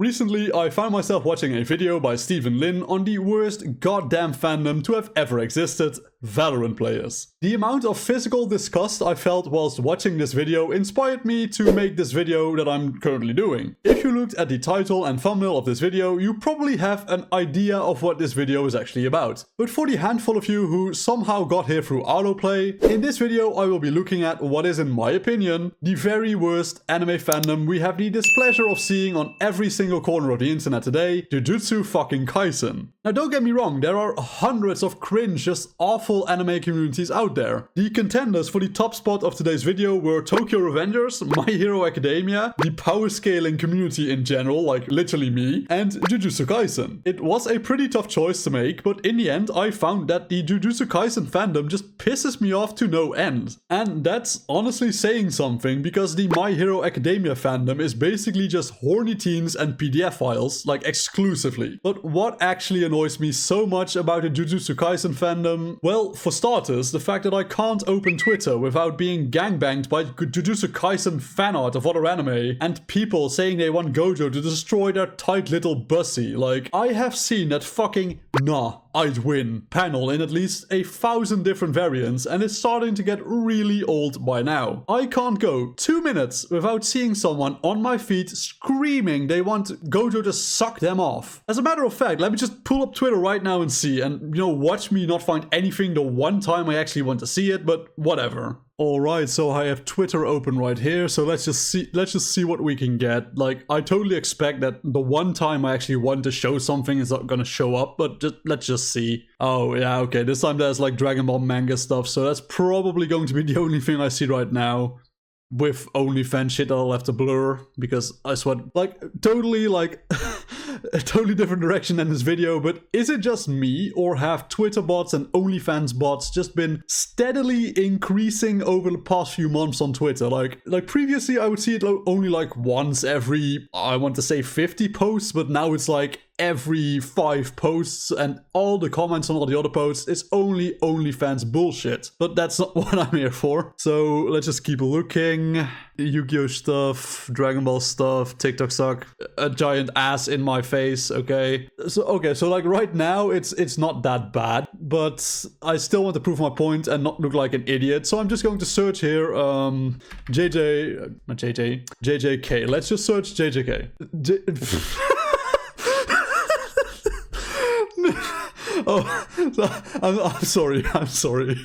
Recently, I found myself watching a video by Stephen Lin on the worst goddamn fandom to have ever existed, Valorant players. The amount of physical disgust I felt whilst watching this video inspired me to make this video that I'm currently doing. If you looked at the title and thumbnail of this video, you probably have an idea of what this video is actually about. But for the handful of you who somehow got here through autoplay, in this video I will be looking at what is, in my opinion, the very worst anime fandom we have the displeasure of seeing on every single corner of the internet today, Jujutsu fucking Kaisen. Now don't get me wrong, there are hundreds of cringe, just awful anime communities out there. The contenders for the top spot of today's video were Tokyo Revengers, My Hero Academia, the power scaling community in general, like literally me, and Jujutsu Kaisen. It was a pretty tough choice to make, but in the end I found that the Jujutsu Kaisen fandom just pisses me off to no end. And that's honestly saying something, because the My Hero Academia fandom is basically just horny teens and PDF files, like exclusively. But what actually annoys me so much about the Jujutsu Kaisen fandom? Well, for starters, the fact that I can't open Twitter without being gangbanged by Jujutsu Kaisen fanart of other anime and people saying they want Gojo to destroy their tight little bussy. Like, I have seen that fucking nah, I'd win panel in at least 1,000 different variants, and it's starting to get really old by now. I can't go 2 minutes without seeing someone on my feed screaming they want Gojo to suck them off. As a matter of fact, let me just pull up Twitter right now and see, and watch me not find anything the one time I actually want to see it, but whatever. Alright, so I have Twitter open right here, so let's just see what we can get. Like, I totally expect that the one time I actually want to show something is not gonna show up, but let's just see. Oh yeah, okay, this time there's like Dragon Ball manga stuff, so that's probably going to be the only thing I see right now. With OnlyFans shit that I'll have to blur, because I swear, like, totally, like, a totally different direction than this video, but is it just me, or have Twitter bots and OnlyFans bots just been steadily increasing over the past few months on Twitter? Like previously I would see it only like once every, I want to say 50 posts, but now it's like every 5 posts, and all the comments on all the other posts is only OnlyFans bullshit. But that's not what I'm here for. So let's just keep looking. Yu-Gi-Oh stuff, Dragon Ball stuff, TikTok suck, a giant ass in my face, okay. So like right now it's not that bad, but I still want to prove my point and not look like an idiot. So I'm just going to search here, JJK. Let's just search JJK. Oh, I'm sorry.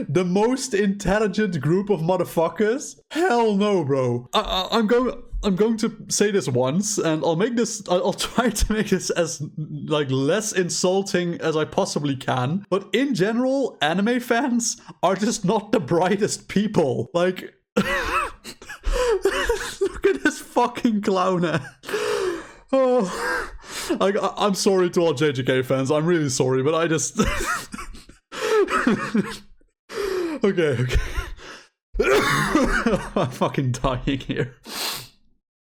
The most intelligent group of motherfuckers? Hell no, bro. I'm going to say this once, and I'll try to make this as like less insulting as I possibly can. But in general, anime fans are just not the brightest people. Like, look at this fucking clown. Oh, I'm sorry to all JJK fans. I'm really sorry, but I just... Okay. I'm fucking dying here.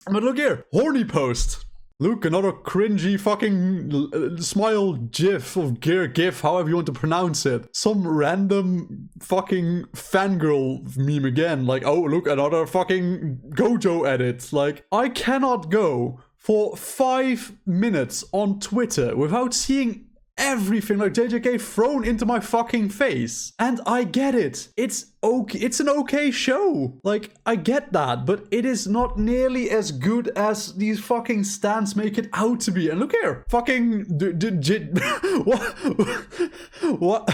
But look here, horny post. Look, another cringy fucking smile gif of gif, however you want to pronounce it. Some random fucking fangirl meme again. Like, oh, look, another fucking Gojo edit. Like, I cannot go for 5 minutes on Twitter without seeing everything like JJK thrown into my fucking face. And I get it. It's okay. It's an okay show. Like, I get that, but it is not nearly as good as these fucking stans make it out to be. And look here, fucking what?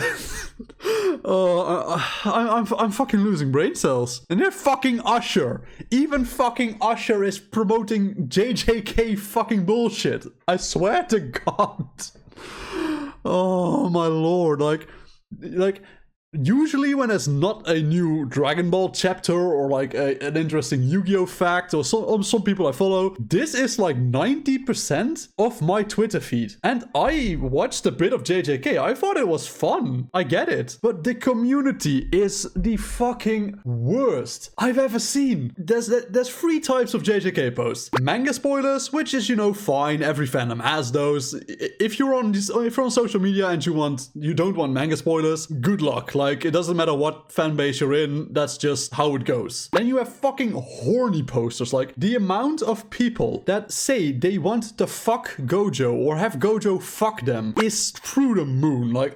I'm fucking losing brain cells. And they're fucking Usher. Even fucking Usher is promoting JJK fucking bullshit. I swear to God. Oh my lord, like usually when there's not a new Dragon Ball chapter or like an interesting Yu-Gi-Oh fact or some people I follow, this is like 90% of my Twitter feed. And I watched a bit of JJK. I thought it was fun. I get it. But the community is the fucking worst I've ever seen. There's 3 types of JJK posts. Manga spoilers, which is, fine. Every fandom has those. If you're on social media and you don't want manga spoilers, good luck. Like, it doesn't matter what fan base you're in, that's just how it goes. Then you have fucking horny posters. Like, the amount of people that say they want to fuck gojo or have gojo fuck them is through the moon. Like,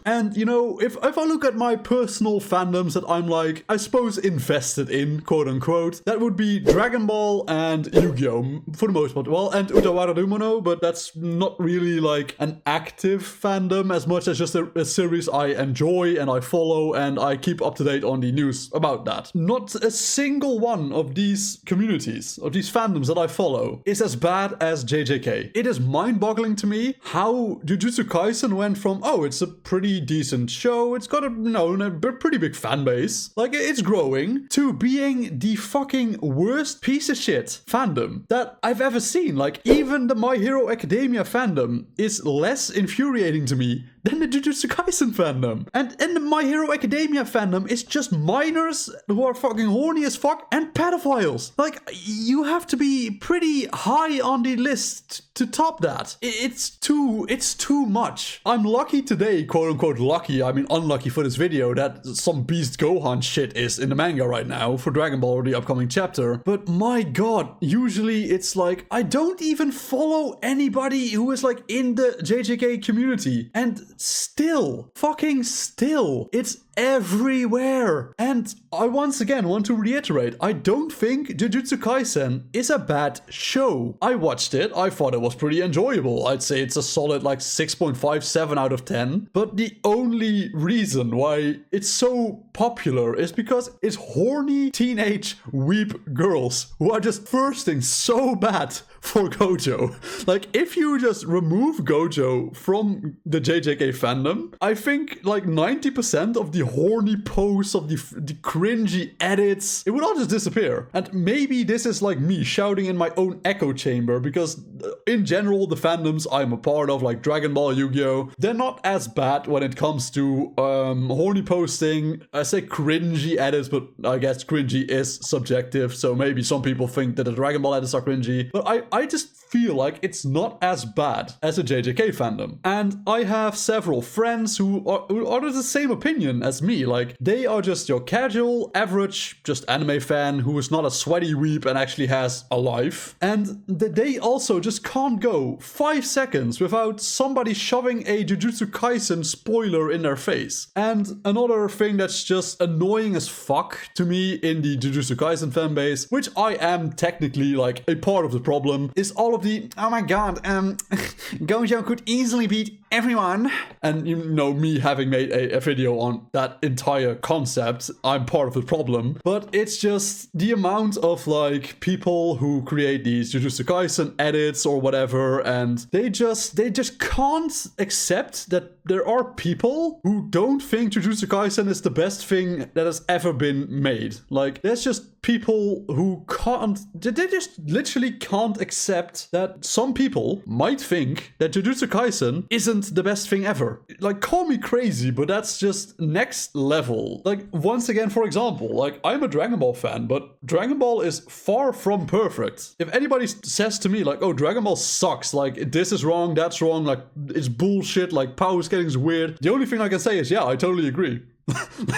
and you know, if I look at my personal fandoms that I'm like, I suppose invested in, quote unquote, that would be Dragon Ball and Yu-Gi-Oh! For the most part. Well, and Utawara Dumono, but that's not really like an active fandom as much as just a series I enjoy and I follow and I keep up to date on the news about that. Not a single one of these communities, of these fandoms that I follow, is as bad as JJK. It is mind-boggling to me how Jujutsu Kaisen went from, oh, it's a pretty decent show, it's got a, you know, a pretty big fan base, like it's growing, to being the fucking worst piece of shit fandom that I've ever seen. Like, even the My Hero Academia fandom is less infuriating to me than the Jujutsu Kaisen fandom. And the My Hero Academia fandom is just minors who are fucking horny as fuck and pedophiles. Like, you have to be pretty high on the list to top that. It's too much. I'm lucky today, quote unquote lucky, I mean unlucky for this video, that some Beast Gohan shit is in the manga right now for Dragon Ball or the upcoming chapter. But my god, usually it's like, I don't even follow anybody who is like in the JJK community. And still, fucking still, it's everywhere. And I once again want to reiterate, I don't think Jujutsu Kaisen is a bad show. I watched it, I thought it was pretty enjoyable. I'd say it's a solid like 6.57 out of 10. But the only reason why it's so popular is because it's horny teenage weep girls who are just thirsting so bad for gojo. Like, if you just remove gojo from the JJK fandom, I think like 90% of the horny posts, of the cringy edits, it would all just disappear. And maybe this is like me shouting in my own echo chamber, because in general the fandoms I'm a part of, like Dragon Ball, Yu-Gi-Oh!, they're not as bad when it comes to horny posting. I say cringy edits, but I guess cringy is subjective, so maybe some people think that the Dragon Ball edits are cringy, but I just feel like it's not as bad as a JJK fandom. And I have several friends who are of the same opinion as me. Like, they are just your casual, average, just anime fan who is not a sweaty weep and actually has a life. And they also just can't go 5 seconds without somebody shoving a Jujutsu Kaisen spoiler in their face. And another thing that's just annoying as fuck to me in the Jujutsu Kaisen fanbase, which I am technically like a part of the problem, is all of the, oh my god, gojo could easily beat everyone. And you know, me having made a video on that entire concept, I'm part of the problem. But it's just the amount of like people who create these Jujutsu Kaisen edits or whatever, and they just can't accept that there are people who don't think Jujutsu Kaisen is the best thing that has ever been made. Like, there's just people who can't, they just literally can't accept that some people might think that Jujutsu Kaisen isn't the best thing ever. Like, call me crazy, but that's just next level. Like, once again, for example, like, I'm a Dragon Ball fan, but Dragon Ball is far from perfect. If anybody says to me, like, oh, Dragon Ball sucks, like, this is wrong, that's wrong, like, it's bullshit, like, power scaling is weird, the only thing I can say is, yeah, I totally agree.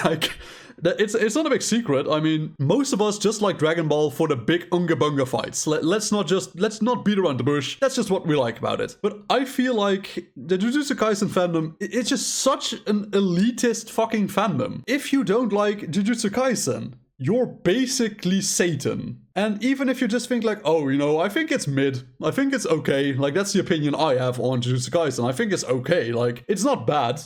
Like, it's not a big secret. I mean, most of us just like Dragon Ball for the big unga bunga fights. Let's not beat around the bush. That's just what we like about it. But I feel like the Jujutsu Kaisen fandom, it's just such an elitist fucking fandom. If you don't like Jujutsu Kaisen, you're basically Satan. And even if you just think like, oh, you know, I think it's mid, I think it's okay, like that's the opinion I have on Jujutsu Kaisen, I think it's okay, like it's not bad.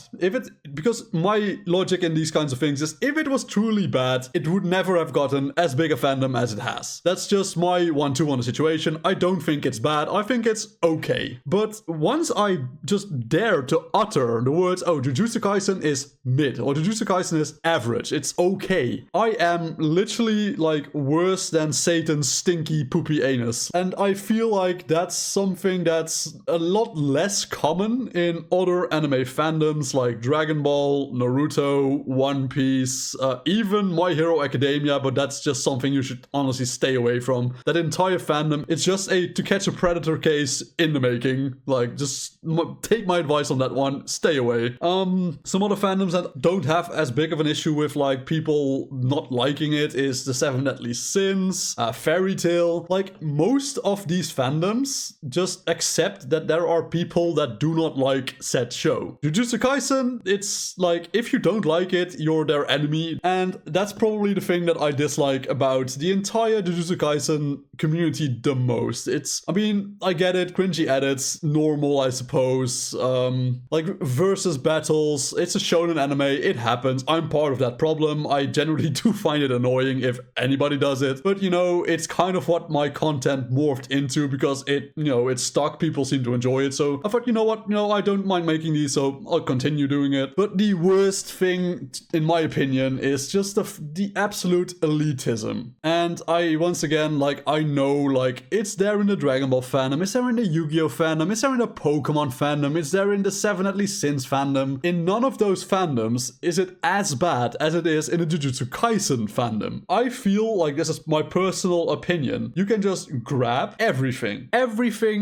Because my logic in these kinds of things is, if it was truly bad, it would never have gotten as big a fandom as it has. That's just my 1-2 on the situation. I don't think it's bad, I think it's okay. But once I just dare to utter the words, oh, Jujutsu Kaisen is mid, or Jujutsu Kaisen is average, it's okay, I am literally like worse than Satan Satan's stinky poopy anus. And I feel like that's something that's a lot less common in other anime fandoms like Dragon Ball, Naruto, One Piece, even My Hero Academia, but that's just something you should honestly stay away from. That entire fandom, it's just a To Catch a Predator case in the making. Like, just take my advice on that one, stay away. Some other fandoms that don't have as big of an issue with like people not liking it is the Seven Deadly Sins, Fairy Tail. Like, most of these fandoms just accept that there are people that do not like said show. Jujutsu Kaisen, it's like, if you don't like it, you're their enemy, and that's probably the thing that I dislike about the entire Jujutsu Kaisen community the most. I mean, I get it, cringy edits, normal, I suppose, like versus battles, it's a shonen anime, it happens, I'm part of that problem, I generally do find it annoying if anybody does it, but you know, it's kind of what my content morphed into because it, you know, it's stuck, people seem to enjoy it, so I thought, you know what, you know, I don't mind making these, so I'll continue doing it. But the worst thing, in my opinion, is just the absolute elitism. And once again, like, I know, like, it's there in the Dragon Ball fandom, it's there in the Yu-Gi-Oh fandom, it's there in the Pokemon fandom, it's there in the Seven Deadly Sins fandom. In none of those fandoms is it as bad as it is in the Jujutsu Kaisen fandom. I feel like, this is my personal opinion, you can just grab everything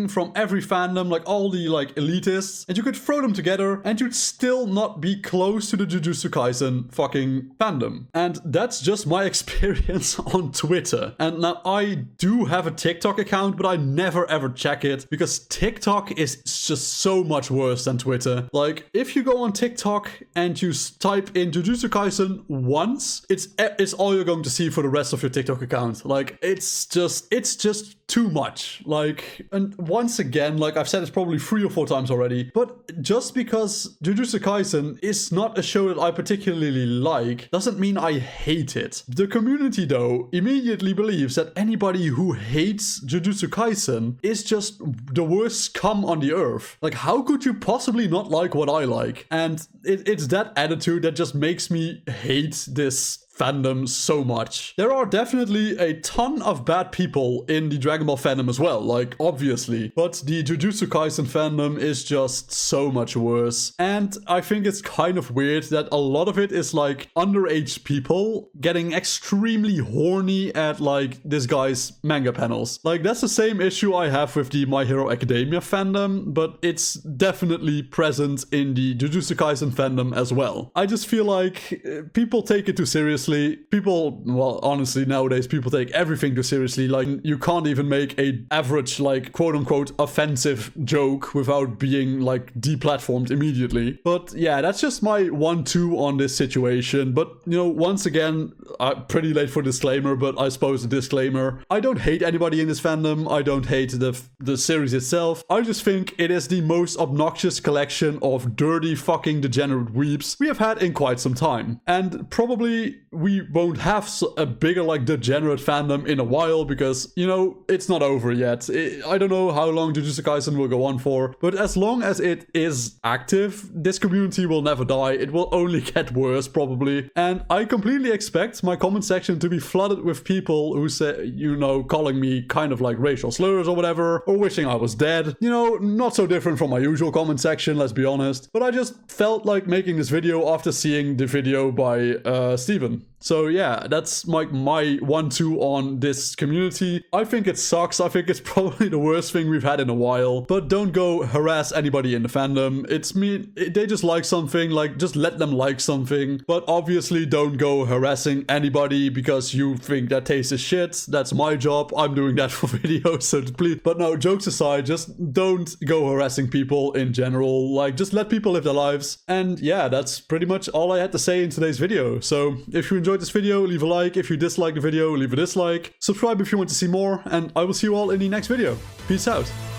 from every fandom, like all the like elitists, and you could throw them together and you'd still not be close to the Jujutsu Kaisen fucking fandom. And that's just my experience on Twitter. And now I do have a TikTok account, but I never ever check it because TikTok is just so much worse than Twitter. Like, if you go on TikTok and you type in Jujutsu Kaisen once, it's all you're going to see for the rest of your TikTok account. Like, it's just too much. Like, and once again, like I've said this probably 3 or 4 times already, but just because Jujutsu Kaisen is not a show that I particularly like, doesn't mean I hate it. The community, though, immediately believes that anybody who hates Jujutsu Kaisen is just the worst scum on the earth. Like, how could you possibly not like what I like? And it's that attitude that just makes me hate this fandom so much. There are definitely a ton of bad people in the Dragon Ball fandom as well, like, obviously, but the Jujutsu Kaisen fandom is just so much worse. And I think it's kind of weird that a lot of it is like underage people getting extremely horny at like this guy's manga panels. Like, that's the same issue I have with the My Hero Academia fandom, but it's definitely present in the Jujutsu Kaisen fandom as well. I just feel like people take it too seriously. People, well, honestly, nowadays people take everything too seriously. Like, you can't even make a average, like, quote-unquote offensive joke without being like deplatformed immediately. But yeah, that's just my 1-2 on this situation. But you know, once again, pretty late for disclaimer, but I suppose a disclaimer, I don't hate anybody in this fandom, I don't hate the series itself, I just think it is the most obnoxious collection of dirty fucking degenerate weeps we have had in quite some time. And probably we won't have a bigger like degenerate fandom in a while because, you know, it's not over yet. I don't know how long Jujutsu Kaisen will go on for, but as long as it is active, this community will never die. It will only get worse probably. And I completely expect my comment section to be flooded with people who say, you know, calling me kind of like racial slurs or whatever, or wishing I was dead. You know, not so different from my usual comment section, let's be honest. But I just felt like making this video after seeing the video by Steven. So yeah, that's like my 1-2 on this community. I think it sucks. I think it's probably the worst thing we've had in a while. But don't go harass anybody in the fandom. It's me. They just like something, like just let them like something. But obviously don't go harassing anybody because you think that taste is shit. That's my job. I'm doing that for videos, so please. But no, jokes aside, just don't go harassing people in general. Like, just let people live their lives. And yeah, that's pretty much all I had to say in today's video. So if you enjoyed this video, leave a like. If you dislike the video, leave a dislike. Subscribe if you want to see more, and I will see you all in the next video. Peace out.